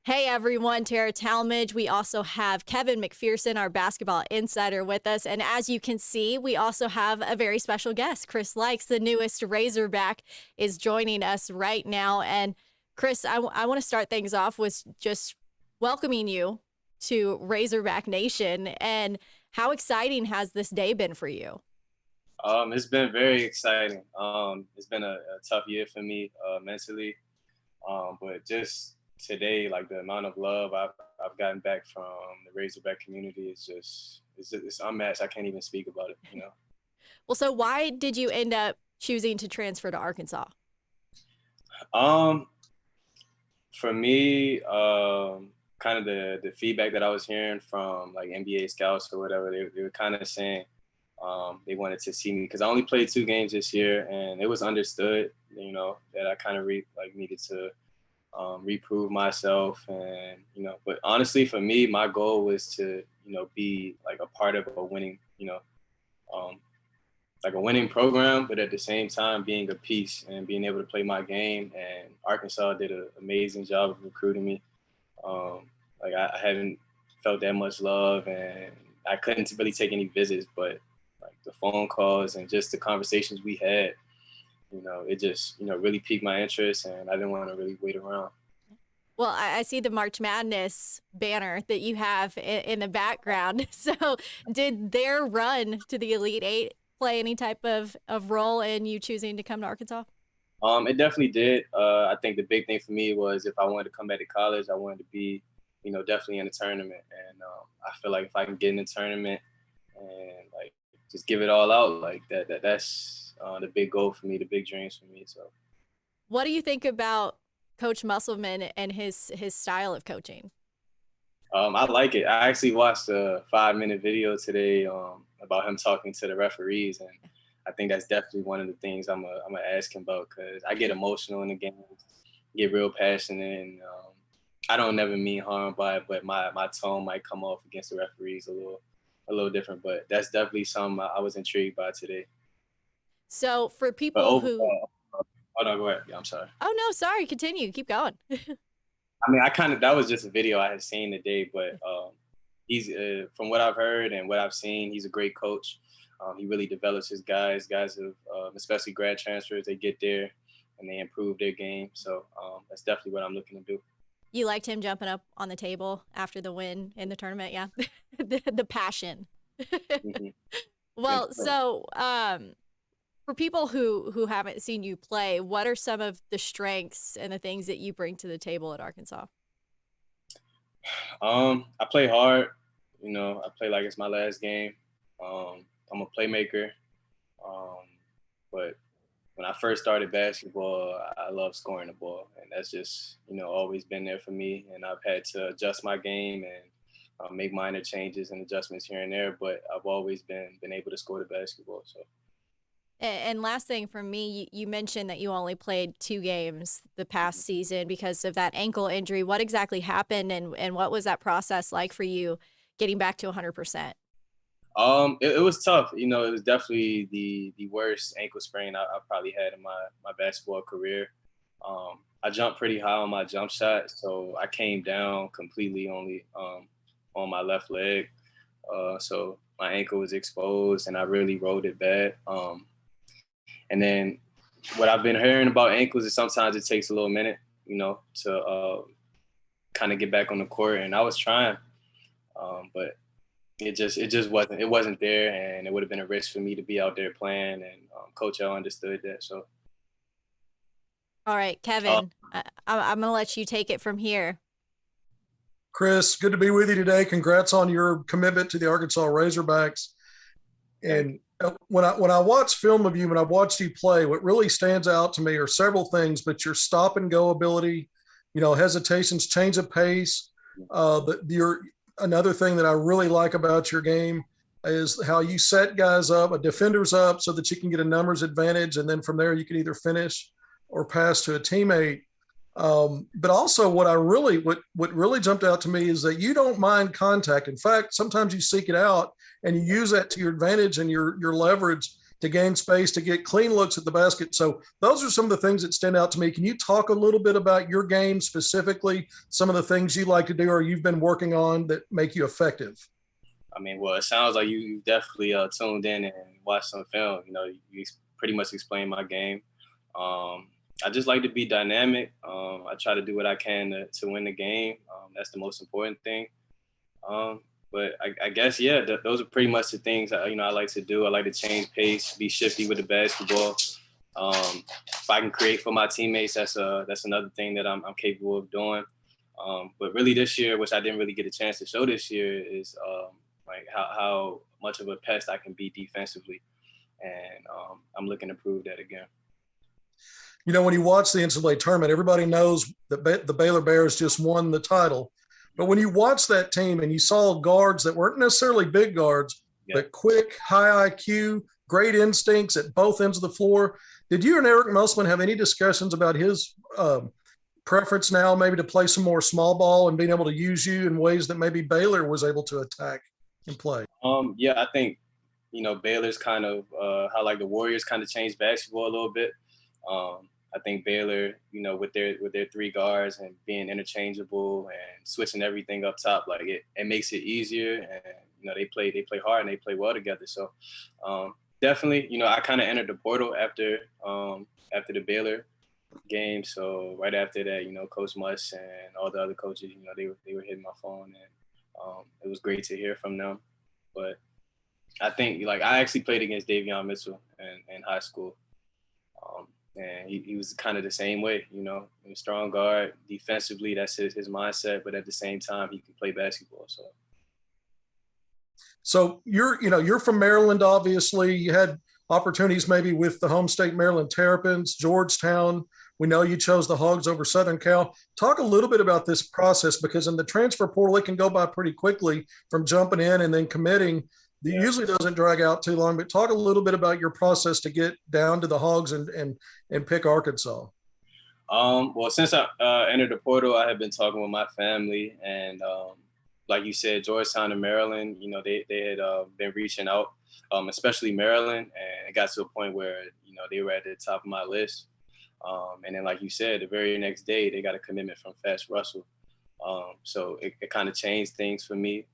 Hey everyone, Tara Talmadge. We also have Kevin McPherson, our basketball insider, with us. And as you can see, we also have a very special guest. Chris Lykes, the newest Razorback, is joining us right now. And Chris, I want to start things off with just welcoming you to Razorback Nation. And how exciting has this day been for you? It's been very exciting. It's been a tough year for me mentally, but just today, like the amount of love I've gotten back from the Razorback community is it's unmatched. I can't even speak about it. Well, so why did you end up choosing to transfer to Arkansas? Um, for me, kind of the feedback that I was hearing from like NBA scouts or whatever, they were kind of saying they wanted to see me because I only played 2 games this year, and it was understood, that I kind of needed to reprove myself, and But honestly, for me, my goal was to be like a part of a winning, um, like a winning program, but at the same time being a piece and being able to play my game. And Arkansas did an amazing job of recruiting me. I haven't felt that much love, and I couldn't really take any visits, but like the phone calls and just the conversations we had, it just really piqued my interest, and I didn't want to really wait around. Well, I see the March Madness banner that you have in the background. So, did their run to the Elite Eight play any type of role in you choosing to come to Arkansas? It definitely did. I think the big thing for me was if I wanted to come back to college, I wanted to be, definitely in a tournament. And I feel like if I can get in a tournament and like just give it all out like that's the big goal for me, the big dreams for me. So What do you think about Coach Musselman and his style of coaching? I like it. I actually watched a 5-minute video today about him talking to the referees, and I think that's definitely one of the things I'm gonna ask him about because I get emotional in the game, get real passionate, and I don't never mean harm by it, but my tone might come off against the referees a little different. But that's definitely something I was intrigued by today. So, for But people who, overall, oh no, go ahead. Yeah, I'm sorry. oh no, sorry, continue, keep going. I mean, I kind of that was just a video I had seen today, but he's from what I've heard and what I've seen, he's a great coach. He really develops his guys. Guys have, especially grad transfers, they get there and they improve their game. So that's definitely what I'm looking to do. You liked him jumping up on the table after the win in the tournament, yeah. The passion. Mm-hmm. Well, so for people who haven't seen you play, what are some of the strengths and the things that you bring to the table at Arkansas? I play hard. I play like it's my last game. I'm a playmaker. Um, but when I first started basketball, I love scoring the ball, and that's just always been there for me. And I've had to adjust my game and make minor changes and adjustments here and there, but I've always been able to score the basketball. So. And last thing from me, you mentioned that you only played 2 games the past season because of that ankle injury. What exactly happened, and what was that process like for you getting back to 100%? It was tough. It was definitely the worst ankle sprain I probably had in my basketball career. I jumped pretty high on my jump shot, so I came down completely only on my left leg. So my ankle was exposed, and I really rolled it bad. And then what I've been hearing about ankles is sometimes it takes a little minute, to kind of get back on the court. And I was trying, but it wasn't there, and it would have been a risk for me to be out there playing. And Coach L understood that. So, All right, uh, Kevin, I'm going to let you take it from here. Chris, good to be with you today. Congrats on your commitment to the Arkansas Razorbacks. And when I watch film of you, when I watch you play, what really stands out to me are several things, but your stop and go ability, hesitations, change of pace. Another thing that I really like about your game is how you set guys up, defenders up, so that you can get a numbers advantage, and then from there you can either finish or pass to a teammate. But also what really jumped out to me is that you don't mind contact. In fact, sometimes you seek it out and you use that to your advantage and your leverage to gain space, to get clean looks at the basket. So those are some of the things that stand out to me. Can you talk a little bit about your game specifically, some of the things you like to do or you've been working on that make you effective? I mean, well, it sounds like you definitely tuned in and watched some film. You know, you pretty much explained my game. I just like to be dynamic. I try to do what I can to win the game. That's the most important thing. But I guess, yeah, those are pretty much the things I like to do. I like to change pace, be shifty with the basketball. If I can create for my teammates, that's another thing that I'm capable of doing. But really this year, which I didn't really get a chance to show this year, is like how much of a pest I can be defensively. And I'm looking to prove that again. You know, when you watch the NCAA tournament, everybody knows that the Baylor Bears just won the title. But when you watch that team and you saw guards that weren't necessarily big guards, but quick, high IQ, great instincts at both ends of the floor, did you and Eric Musselman have any discussions about his preference now maybe to play some more small ball and being able to use you in ways that maybe Baylor was able to attack and play? Yeah, I think, Baylor's kind of how like the Warriors kind of changed basketball a little bit. I think Baylor, with their three guards and being interchangeable and switching everything up top, like it makes it easier. And they play hard and they play well together. So definitely, I kind of entered the portal after the Baylor game. So right after that, Coach Muss and all the other coaches, they were hitting my phone, and it was great to hear from them. But I think I actually played against Davion Mitchell in high school. And he was kind of the same way, a strong guard. Defensively, that's his mindset, but at the same time, he can play basketball. So you're from Maryland, obviously. You had opportunities maybe with the home state Maryland Terrapins, Georgetown. We know you chose the Hogs over Southern Cal. Talk a little bit about this process, because in the transfer portal, it can go by pretty quickly from jumping in and then committing. It usually doesn't drag out too long, but talk a little bit about your process to get down to the Hogs and pick Arkansas. Well, since I entered the portal, I have been talking with my family, and like you said, Georgetown and Maryland, they had been reaching out, especially Maryland, and it got to a point where, they were at the top of my list. And then, like you said, the very next day, they got a commitment from Fast Russell. So it kind of changed things for me.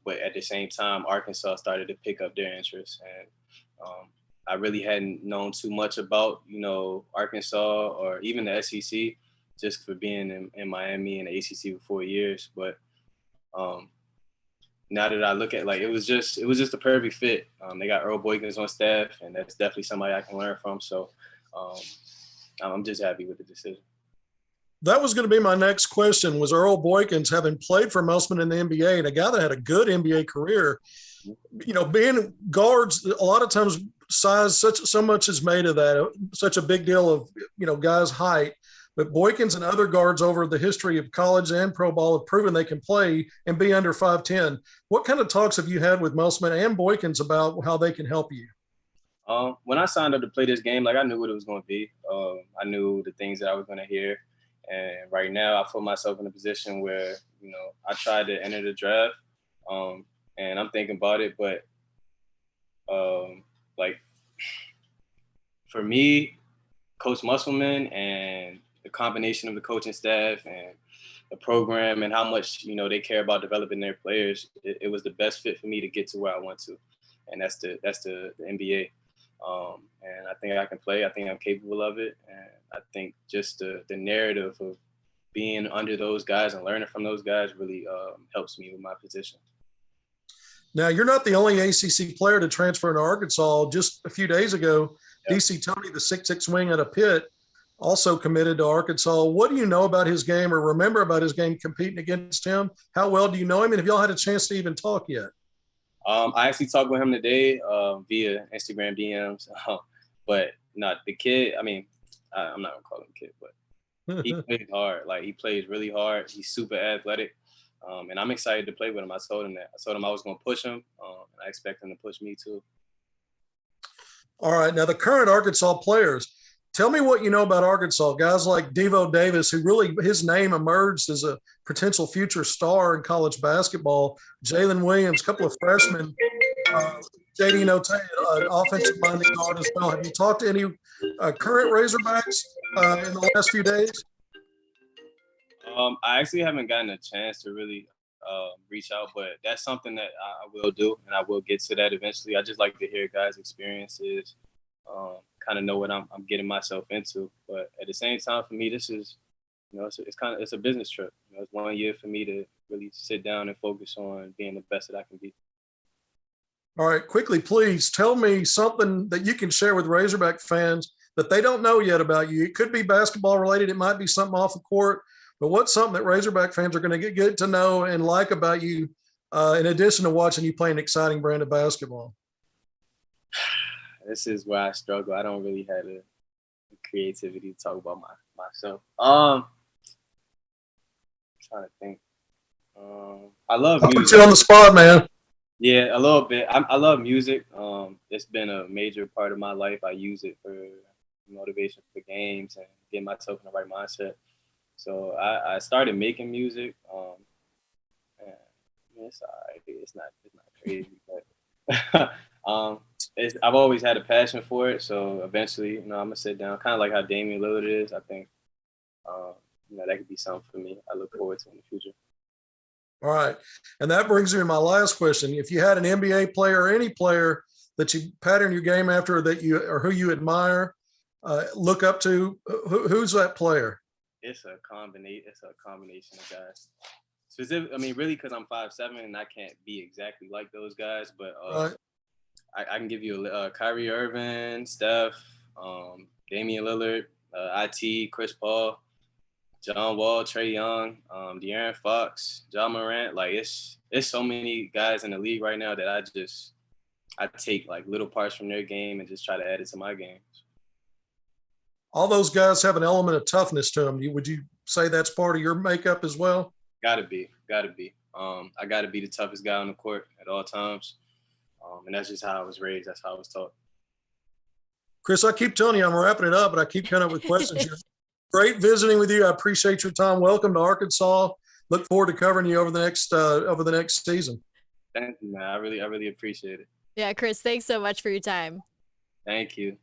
But at the same time, Arkansas started to pick up their interest. And I really hadn't known too much about, Arkansas or even the SEC, just for being in Miami and the ACC for 4 years. But now that I look at it was just a perfect fit. They got Earl Boykins on staff, and that's definitely somebody I can learn from. So I'm just happy with the decision. That was going to be my next question, was Earl Boykins, having played for Musselman in the NBA and a guy that had a good NBA career, being guards, a lot of times size, so much is made of that, such a big deal of, guys' height. But Boykins and other guards over the history of college and pro ball have proven they can play and be under 5'10". What kind of talks have you had with Musselman and Boykins about how they can help you? When I signed up to play this game, I knew what it was going to be. I knew the things that I was going to hear. And right now I put myself in a position where, I tried to enter the draft, and I'm thinking about it. But for me, Coach Musselman and the combination of the coaching staff and the program and how much, they care about developing their players, it was the best fit for me to get to where I want to. And that's the NBA. And I think I can play. I think I'm capable of it. And I think just the narrative of being under those guys and learning from those guys really helps me with my position. Now, you're not the only ACC player to transfer into Arkansas. Just a few days ago, DC Tony, the 6'6" wing out of Pitt, also committed to Arkansas. What do you know about his game or remember about his game competing against him? How well do you know him? And have y'all had a chance to even talk yet? I actually talked with him today via Instagram DMs. But not the kid. I mean, I'm not gonna call him a kid, but he plays hard. He plays really hard. He's super athletic, and I'm excited to play with him. I told him that. I told him I was gonna push him, and I expect him to push me too. All right, now the current Arkansas players. Tell me what you know about Arkansas. Guys like Devo Davis, who really his name emerged as a potential future star in college basketball. Jalen Williams, a couple of freshmen. JD Note, an offensive-minded guard as well. Have you talked to any current Razorbacks in the last few days? I actually haven't gotten a chance to really reach out, but that's something that I will do, and I will get to that eventually. I just like to hear guys' experiences, kind of know what I'm getting myself into. But at the same time, for me, this is, it's a business trip. It's 1 year for me to really sit down and focus on being the best that I can be. All right, quickly, please tell me something that you can share with Razorback fans that they don't know yet about you. It could be basketball related. It might be something off the court, but what's something that Razorback fans are going to get to know and like about you, in addition to watching you play an exciting brand of basketball? This is where I struggle. I don't really have the creativity to talk about myself. Trying to think. I love music. I'll put you on the spot, man. Yeah, a little bit. I love music. It's been a major part of my life. I use it for motivation for games and get myself in the right mindset. So I started making music. And it's all right. It's not crazy, but I've always had a passion for it. So eventually, I'm gonna sit down, kind of like how Damian Lillard is. I think that could be something for me. I look forward to in the future. All right. And that brings me to my last question. If you had an NBA player or any player that you pattern your game after that you or who you admire, look up to, who's that player? It's a combination of guys. Really, because I'm 5'7" and I can't be exactly like those guys, but Right. I can give you Kyrie Irving, Steph, Damian Lillard, IT, Chris Paul, John Wall, Trae Young, De'Aaron Fox, John Morant. Like it's so many guys in the league right now that I take like little parts from their game and just try to add it to my game. All those guys have an element of toughness to them. Would you say that's part of your makeup as well? Gotta be. I gotta be the toughest guy on the court at all times. And that's just how I was raised. That's how I was taught. Chris, I keep telling you I'm wrapping it up, but I keep coming up with questions here. Great visiting with you. I appreciate your time. Welcome to Arkansas. Look forward to covering you over the next season. Thank you, man. I really appreciate it. Yeah, Chris, thanks so much for your time. Thank you.